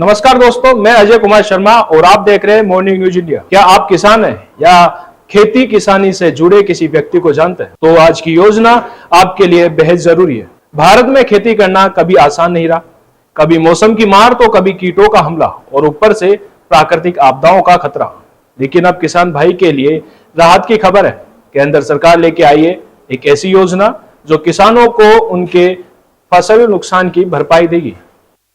नमस्कार दोस्तों, मैं अजय कुमार शर्मा और आप देख रहे हैं मॉर्निंग न्यूज इंडिया। क्या आप किसान हैं या खेती किसानी से जुड़े किसी व्यक्ति को जानते हैं? तो आज की योजना आपके लिए बेहद जरूरी है। भारत में खेती करना कभी आसान नहीं रहा। कभी मौसम की मार तो कभी कीटों का हमला और ऊपर से प्राकृतिक आपदाओं का खतरा। लेकिन अब किसान भाई के लिए राहत की खबर है। केंद्र सरकार लेके आई है एक ऐसी योजना जो किसानों को उनके फसल नुकसान की भरपाई देगी।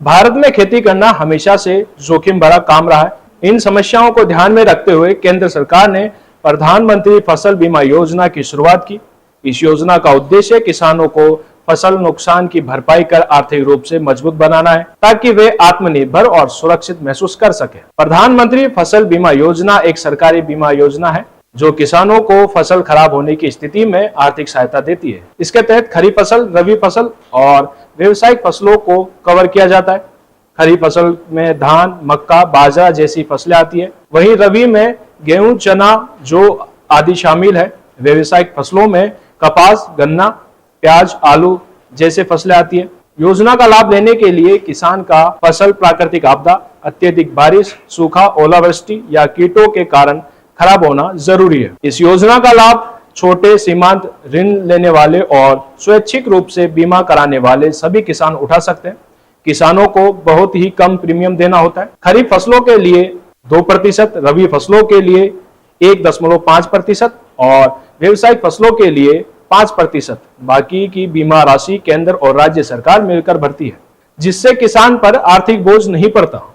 भारत में खेती करना हमेशा से जोखिम भरा काम रहा है। इन समस्याओं को ध्यान में रखते हुए केंद्र सरकार ने प्रधानमंत्री फसल बीमा योजना की शुरुआत की। इस योजना का उद्देश्य किसानों को फसल नुकसान की भरपाई कर आर्थिक रूप से मजबूत बनाना है, ताकि वे आत्मनिर्भर और सुरक्षित महसूस कर सके। प्रधानमंत्री फसल बीमा योजना एक सरकारी बीमा योजना है जो किसानों को फसल खराब होने की स्थिति में आर्थिक सहायता देती है। इसके तहत खरीफ फसल, रबी फसल और व्यावसायिक फसलों को कवर किया जाता है। खरीफ फसल में धान, मक्का, बाजरा जैसी फसलें आती है। वहीं रबी में गेहूं, चना, जौ आदि शामिल है। व्यावसायिक फसलों में कपास, गन्ना, प्याज, आलू जैसे फसलें आती है। योजना का लाभ लेने के लिए किसान का फसल प्राकृतिक आपदा, अत्यधिक बारिश, सूखा, ओलावृष्टि या कीटों के कारण खराब होना जरूरी है। इस योजना का लाभ छोटे सीमांत ऋण लेने वाले और स्वैच्छिक रूप से बीमा कराने वाले सभी किसान उठा सकते हैं। किसानों को बहुत ही कम प्रीमियम देना होता है। खरीफ फसलों के लिए 2%, रबी फसलों के लिए 1.5% और व्यावसायिक फसलों के लिए 5%। बाकी की बीमा राशि केंद्र और राज्य सरकार मिलकर भरती है, जिससे किसान पर आर्थिक बोझ नहीं पड़ता।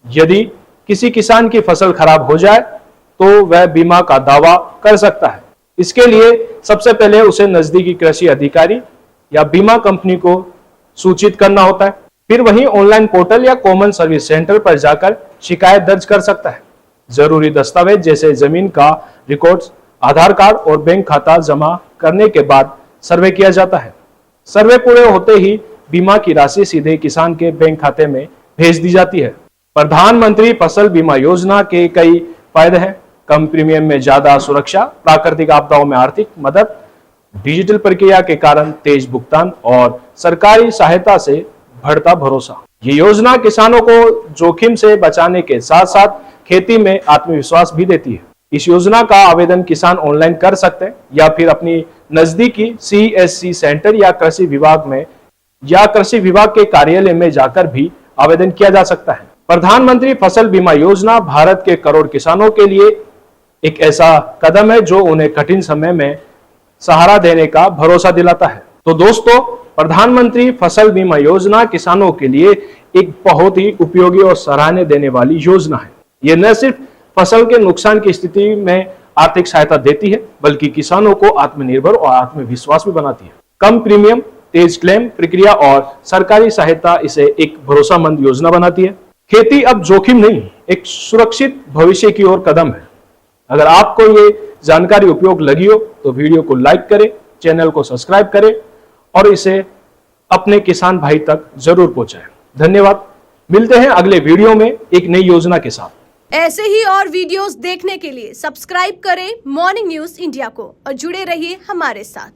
यदि किसी किसान की फसल खराब हो जाए तो वह बीमा का दावा कर सकता है। इसके लिए सबसे पहले उसे नजदीकी कृषि अधिकारी या बीमा कंपनी को सूचित करना होता है। फिर वहीं ऑनलाइन पोर्टल या कॉमन सर्विस सेंटर पर जाकर शिकायत दर्ज कर सकता है। जरूरी दस्तावेज जैसे जमीन का रिकॉर्ड्स, आधार कार्ड और बैंक खाता जमा करने के बाद सर्वे किया जाता है। सर्वे पूरे होते ही बीमा की राशि सीधे किसान के बैंक खाते में भेज दी जाती है। प्रधानमंत्री फसल बीमा योजना के कई फायदे हैं। कम प्रीमियम में ज्यादा सुरक्षा, प्राकृतिक आपदाओं में आर्थिक मदद, डिजिटल प्रक्रिया के कारण तेज भुगतान और सरकारी सहायता से बढ़ता भरोसा। ये योजना किसानों को जोखिम से बचाने के साथ साथ खेती में आत्मविश्वास भी देती है। इस योजना का आवेदन किसान ऑनलाइन कर सकते हैं या फिर अपनी नजदीकी CSC सेंटर या कृषि विभाग के कार्यालय में जाकर भी आवेदन किया जा सकता है। प्रधानमंत्री फसल बीमा योजना भारत के करोड़ किसानों के लिए एक ऐसा कदम है जो उन्हें कठिन समय में सहारा देने का भरोसा दिलाता है। तो दोस्तों, प्रधानमंत्री फसल बीमा योजना किसानों के लिए एक बहुत ही उपयोगी और सराहनीय देने वाली योजना है। ये न सिर्फ फसल के नुकसान की स्थिति में आर्थिक सहायता देती है, बल्कि किसानों को आत्मनिर्भर और आत्मविश्वास भी बनाती है। कम प्रीमियम, तेज क्लेम प्रक्रिया और सरकारी सहायता इसे एक भरोसेमंद योजना बनाती है। खेती अब जोखिम नहीं, एक सुरक्षित भविष्य की ओर कदम है। अगर आपको ये जानकारी उपयोग लगी हो तो वीडियो को लाइक करें, चैनल को सब्सक्राइब करें और इसे अपने किसान भाई तक जरूर पहुंचाएं। धन्यवाद। मिलते हैं अगले वीडियो में एक नई योजना के साथ। ऐसे ही और वीडियोस देखने के लिए सब्सक्राइब करें मॉर्निंग न्यूज इंडिया को और जुड़े रहिए हमारे साथ।